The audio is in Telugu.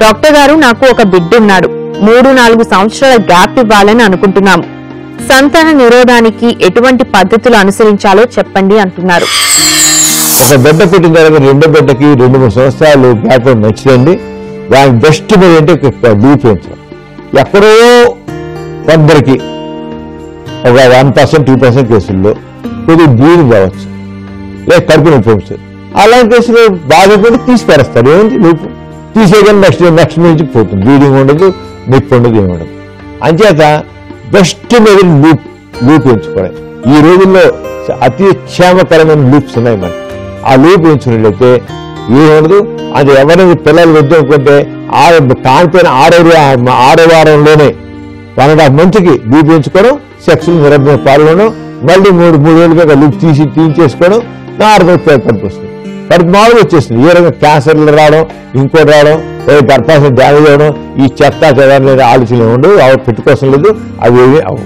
డాక్టర్ గారు, నాకు ఒక బిడ్డ ఉన్నాడు. 3-4 సంవత్సరాల గ్యాప్ ఇవ్వాలని అనుకుంటున్నాము. సంతాన నిరోధానికి ఎటువంటి పద్ధతులు అనుసరించాలో చెప్పండి అంటున్నారు. ఒక బిడ్డ పుట్టిన తర్వాత రెండో బిడ్డకి 2-3 సంవత్సరాలు గ్యాప్ మంచిదండి. దానికి బెస్ట్ మీద అంటే డీప్ పెంచడం. ఎక్కడో కొందరికి ఒక 1%, 2% కేసుల్లో కొద్దిగా బ్లీడింగ్ కావచ్చు, లేక కడుపు నొప్పి వస్తుంది. అలాంటి కేసులు బాగా కూడా తీసి పరేస్తారు. ఏముంది నొప్పి తీసేయగానే నెక్స్ట్ నుంచి పోతుంది. బ్లీడింగ్ ఉండదు, నొప్పి ఉండదు, ఏమి ఉండదు. అంచేత బెస్ట్ మీద లూప్ ఎంచుకోవాలి. ఈ రోజుల్లో అతి క్షేమకరమైన లూప్స్ ఉన్నాయి మనకి. ఆ లూప్ ఎంచుకున్నట్లయితే ఏముండదు. అది ఎవరైనా పిల్లలు వద్దు అనుకుంటే కానిపోయిన 6వ వారంలోనే 1.5 మంత్కి లూప్ ఎంచుకోవడం, సెక్స్ నిరంతర పాల్గొనడం, మళ్ళీ 3 ఏళ్ళుగా లూప్ తీసేసుకోవడం, నార్మల్ కడుపు వస్తుంది. కడుపు మామూలు వచ్చేస్తుంది. ఏ రకంగా క్యాన్సర్లు రావడం, ఇంకోటి రావడం, గర్భాశయం డ్యామేజ్ అవ్వడం, ఈ చెత్త చదవడం లేదా ఆలోచనలు ఉండవు, అవి పెట్టుకోసం లేదు, అవి ఏమీ అవ్వవు.